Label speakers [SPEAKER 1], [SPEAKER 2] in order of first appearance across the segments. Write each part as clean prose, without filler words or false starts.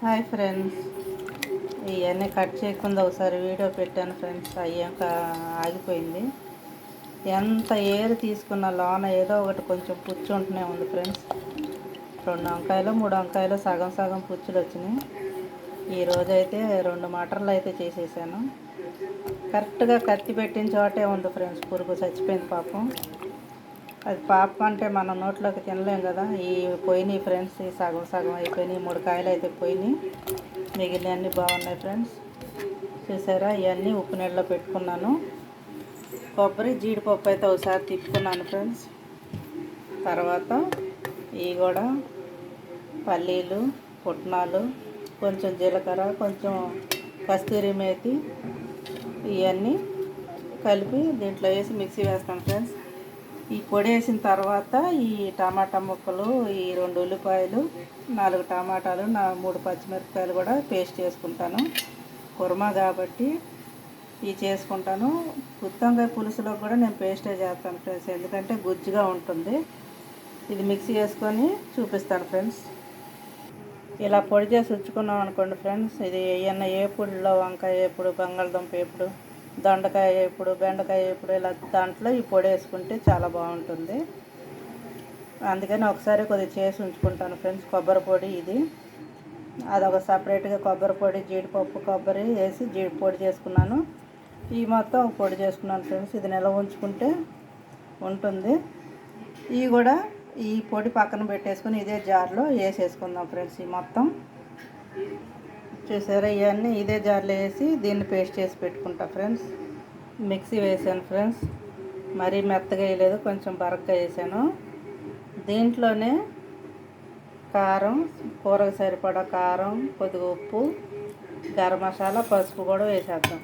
[SPEAKER 1] Hi friends, ఇవన్నీ cut చేయకుండా ఒకసారి వీడియో పెట్టాను ఫ్రెండ్స్. అయ్యాక ఆగిపోయింది. ఎంత ఏరు తీసుకున్న లోన ఏదో ఒకటి కొంచెం పుచ్చు ఉంటూనే ఉంది ఫ్రెండ్స్. 2 వంకాయలు 3 వంకాయలు సగం సగం పుచ్చులు వచ్చినాయి. ఈరోజైతే 2 మటర్లు అయితే చేసేసాను. కరెక్ట్గా కత్తి పెట్టిన చోటే ఉంది ఫ్రెండ్స్. పురుగు చచ్చిపోయింది పాపం. అది పాపం అంటే మనం నోట్లోకి తినలేం కదా. ఈ పోయినాయి ఫ్రెండ్స్, ఈ సగం సగం అయిపోయినాయి. 3 కాయలు అయితే పోయినాయి, మిగిలిన అన్నీ బాగున్నాయి ఫ్రెండ్స్. చూసారా, ఇవన్నీ ఉప్పు నీళ్ళలో పెట్టుకున్నాను. కొబ్బరి జీడిపప్పు అయితే ఒకసారి తిప్పుకున్నాను ఫ్రెండ్స్. తర్వాత ఇవి కూడా పల్లీలు, పుట్నాలు, కొంచెం జీలకర్ర, కొంచెం కస్తూరి మేతి ఇవన్నీ కలిపి దీంట్లో వేసి మిక్సీ వేస్తాను ఫ్రెండ్స్. ఈ పొడి వేసిన తర్వాత ఈ టమాటా ముక్కలు, ఈ 2 ఉల్లిపాయలు, 4 టమాటాలు, 3 పచ్చిమిరపకాయలు కూడా పేస్ట్ చేసుకుంటాను. కుర్మా కాబట్టి ఇవి చేసుకుంటాను. గుత్తొంకాయ పులుసులో కూడా నేను పేస్టే చేస్తాను ఫ్రెండ్స్, ఎందుకంటే గుజ్జుగా ఉంటుంది. ఇది మిక్సీ వేసుకొని చూపిస్తాను ఫ్రెండ్స్. ఇలా పొడి చేసి ఉంచుకున్నాం అనుకోండి ఫ్రెండ్స్, ఇది ఏమన్నా ఏపుడులో వంకాయ ఏపుడు, బంగాళదుంప ఏపుడు, దొండకాయ ఏపుడు, బెండకాయ ఏపుడు, ఇలా దాంట్లో ఈ పొడి వేసుకుంటే చాలా బాగుంటుంది. అందుకని ఒకసారి కొద్దిగా చేసి ఉంచుకుంటాను ఫ్రెండ్స్. కొబ్బరి పొడి ఇది, అదొక సపరేట్గా కొబ్బరి పొడి, జీడిపప్పు, కొబ్బరి వేసి పొడి చేసుకున్నాను. ఈ మొత్తం పొడి చేసుకున్నాను ఫ్రెండ్స్. ఇది నిల్వ ఉంచుకుంటే ఉంటుంది. ఇవి కూడా ఈ పొడి పక్కన పెట్టేసుకుని ఇదే జార్లో వేసేసుకుందాం ఫ్రెండ్స్. ఈ మొత్తం చూసారా, ఇవన్నీ ఇదే జార్లో వేసి దీన్ని పేస్ట్ చేసి పెట్టుకుంటా ఫ్రెండ్స్. మిక్సీ వేసాను ఫ్రెండ్స్, మరీ మెత్తగా వేయలేదు, కొంచెం బరగ్గా వేసాను. దీంట్లోనే కారం, కూరకు సరిపడా కారం, కొద్దిగా ఉప్పు, గరం మసాలా, పసుపు కూడా వేసేద్దాం.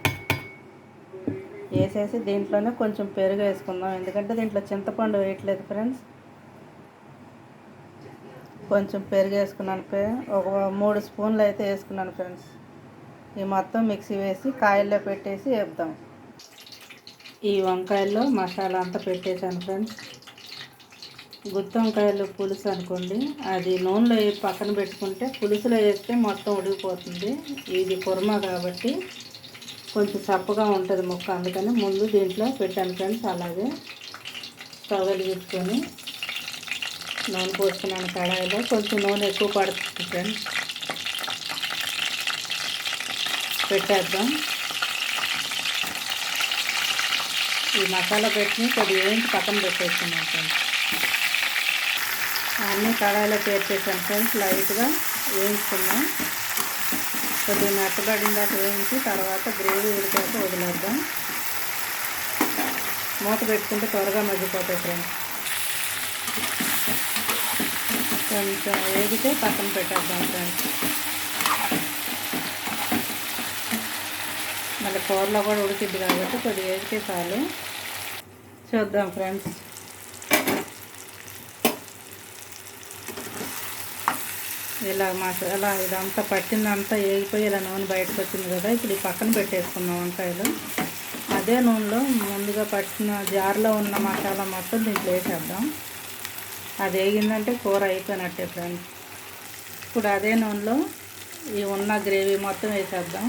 [SPEAKER 1] వేసేసి దీంట్లోనే కొంచెం పెరుగు వేసుకుందాం, ఎందుకంటే దీంట్లో చింతపండు వేయట్లేదు ఫ్రెండ్స్. కొంచెం పెరుగు వేసుకున్నాను, ఒక 3 స్పూన్లు అయితే వేసుకున్నాను ఫ్రెండ్స్. ఈ మొత్తం మిక్సీ వేసి కాయల్లో పెట్టేసి వేపుదాం. ఈ వంకాయల్లో మసాలా అంతా పెట్టేశాను ఫ్రెండ్స్. గుత్తి వంకాయలు పులుసు అనుకోండి, అది నూనెలో వేసి పక్కన పెట్టుకుంటే పులుసులో వేస్తే మొత్తం ఉడికిపోతుంది. ఇది కుర్మా కాబట్టి కొంచెం చప్పగా ఉంటుంది ముక్క, అందుకని ముందు దీంట్లో పెట్టాను ఫ్రెండ్స్. అలాగే స్టవ్ వెలిగించుకొని నూనె పోసుకున్నాను కడాయిలో. కొంచెం నూనె ఎక్కువ పడుతుంది ఫ్రెండ్స్. పెట్టేద్దాం. ఈ మసాలా పెట్టి కొద్దిగా వేయించి పక్కన పెట్టేసుకున్నాను ఫ్రెండ్స్. అన్నీ కడాయిలో పేర్చేసాను ఫ్రెండ్స్. లైట్గా వేయించుకున్నాం. కొద్దిగా మెత్తబడిన దాకా వేయించి తర్వాత గ్రేవీ ఉడికాక వదిలేద్దాం. మూత పెట్టుకుంటే త్వరగా మగ్గిపోతాయి ఫ్రెండ్స్. కొంచెం వేగితే పక్కన పెట్టేద్దాం ఫ్రెండ్స్. మళ్ళీ కూరలో కూడా ఉడికిద్ది కాబట్టి కొద్దిగా వేగితే చాలు. చూద్దాం ఫ్రెండ్స్. ఇలా మసాలా ఇదంతా పట్టిందంతా వేగిపోయి ఇలా నూనె బయటకు వచ్చింది కదా. ఇప్పుడు ఈ పక్కన పెట్టేసుకున్నాం వంకాయలు. అదే నూనెలో ముందుగా పట్టిన జార్లో ఉన్న మసాలా మొత్తం దీంట్లో వేసేద్దాం. అది వేగిందంటే కూర అయిపోయినట్టే ఫ్రెండ్స్. ఇప్పుడు అదే నూనెలో ఈ ఉన్న గ్రేవీ మొత్తం వేసేద్దాం.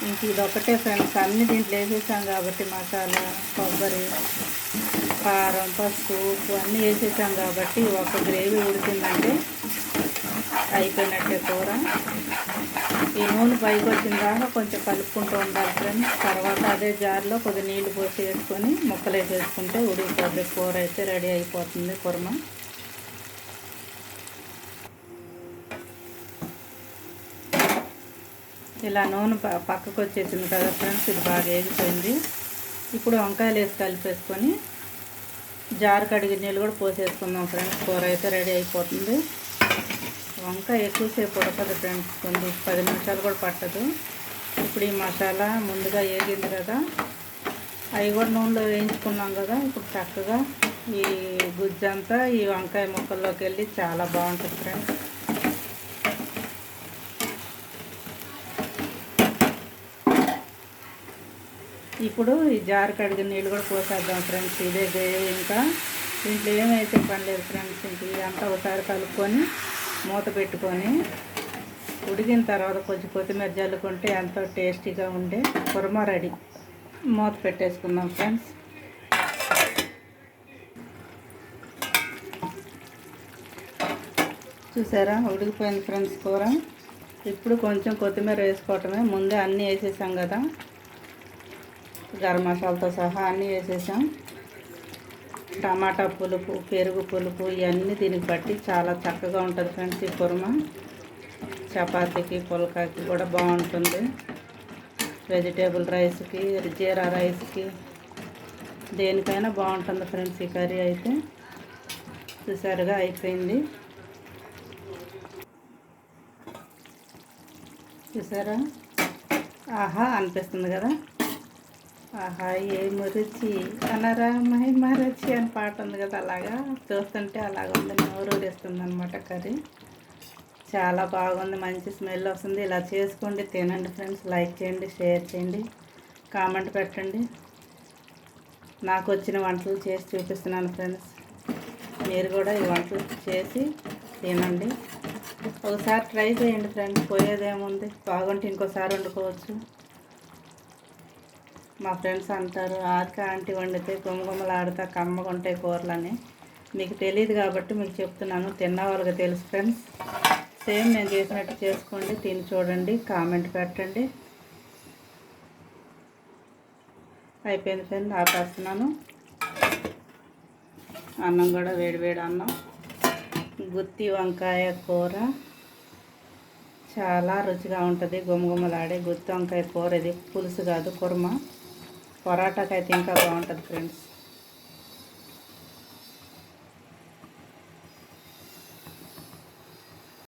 [SPEAKER 1] ఇంక ఇదొకటే ఫ్రెండ్స్, అన్నీ దీంట్లో వేసేసాం కాబట్టి మసాలా, కొబ్బరి, కారం, పసుపు, ఉప్పు అన్నీ వేసేసాం కాబట్టి ఒక గ్రేవీ ఉడికిందంటే అయిపోయినట్టే కూర. ఈ నూనె పైకి వచ్చిన దాకా కొంచెం కలుపుకుంటూ ఉండాలి ఫ్రెండ్స్. తర్వాత అదే జార్లో కొద్దిగా నీళ్లు పోసి వేసుకొని ముక్కలు వేసేసుకుంటే ఉడికిపోద్ది. కూర అయితే రెడీ అయిపోతుంది కుర్మ. ఇలా నూనె పక్కకు వచ్చేసింది కదా ఫ్రెండ్స్. ఇది బాగా వేగిపోయింది. ఇప్పుడు వంకాయలు వేసి కలిపేసుకొని జారు కడిగి నీళ్ళు కూడా పోసేసుకుందాం ఫ్రెండ్స్. కూర అయితే రెడీ అయిపోతుంది. వంకాయ ఎక్కువసేపు ఉడకదు ఫ్రెండ్స్, కొన్ని 10 నిమిషాలు కూడా పట్టదు. ఇప్పుడు ఈ మసాలా ముందుగా వేగింది కదా, అవి కూడా నూనెలో వేయించుకున్నాం కదా. ఇప్పుడు చక్కగా ఈ గుజ్జంతా ఈ వంకాయ ముక్కల్లోకి వెళ్ళి చాలా బాగుంటుంది ఫ్రెండ్స్. ఇప్పుడు ఈ జారు కడిగిన నీళ్ళు కూడా పోసేద్దాం ఫ్రెండ్స్. ఇదే ఇంకా దీంట్లో ఏమైతే పని లేదు ఫ్రెండ్స్. ఇంక ఇదంతా ఒకసారి కలుపుకొని మూత పెట్టుకొని ఉడికిన తర్వాత కొంచెం కొత్తిమీర జల్లుకుంటే ఎంతో టేస్టీగా ఉండే కుర్మా రెడీ. మూత పెట్టేసుకుందాం ఫ్రెండ్స్. చూసారా ఉడికిపోయింది ఫ్రెండ్స్ కూర. ఇప్పుడు కొంచెం కొత్తిమీర వేసుకోవటమే. ముందే అన్నీ వేసేసాం కదా, గరం మసాలాతో సహా అన్నీ వేసేసాం. టమాటా పులుపు, పెరుగు పులుపు ఇవన్నీ దీనికి బట్టి చాలా చక్కగా ఉంటుంది ఫ్రెండ్స్. ఈ కుర్మా చపాతీకి పుల్కాకి కూడా బాగుంటుంది. వెజిటేబుల్ రైస్కి, జీరా రైస్కి, దేనికైనా బాగుంటుంది ఫ్రెండ్స్ ఈ కర్రీ అయితే. చూసారుగా అయిపోయింది. చూసారా, ఆహా అనిపిస్తుంది కదా. ఆహా ఏమి రుచి అనరా మహిమ రుచి అని పాట ఉంది కదా, అలాగా చూస్తుంటే అలాగ ఉంది, నోరు ఊరిస్తుంది అనమాట. కర్రీ చాలా బాగుంది, మంచి స్మెల్ వస్తుంది. ఇలా చేసుకోండి, తినండి ఫ్రెండ్స్. లైక్ చేయండి, షేర్ చేయండి, కామెంట్ పెట్టండి. నాకు వచ్చిన వంటలు చేసి చూపిస్తున్నాను ఫ్రెండ్స్. మీరు కూడా ఈ వంటలు చేసి తినండి. ఒకసారి ట్రై చేయండి ఫ్రెండ్స్, పోయేదేముంది. బాగుంటే ఇంకోసారి వండుకోవచ్చు. మా ఫ్రెండ్స్ అంటారు ఆర్క ఆంటీ వండితే గుమగుమలాడుతా కమ్మగా ఉంటాయి కూరలని. మీకు తెలియదు కాబట్టి మీకు చెప్తున్నాను, తిన్న వాళ్ళకి తెలుసు ఫ్రెండ్స్. సేమ్ నేను చేసినట్టు చేసుకోండి, తిని చూడండి, కామెంట్ పెట్టండి. అయిపోయింది ఫ్రెండ్స్, ఆపేస్తున్నాను. అన్నం కూడా వేడివేడి అన్నం. గుత్తి వంకాయ కూర చాలా రుచిగా ఉంటుంది. గుమగుమలాడే గుత్తి వంకాయ కూర ఇది. పులుసు కాదు, కుర్మా. పరాటాకి అయితే ఇంకా బాగుంటుంది ఫ్రెండ్స్.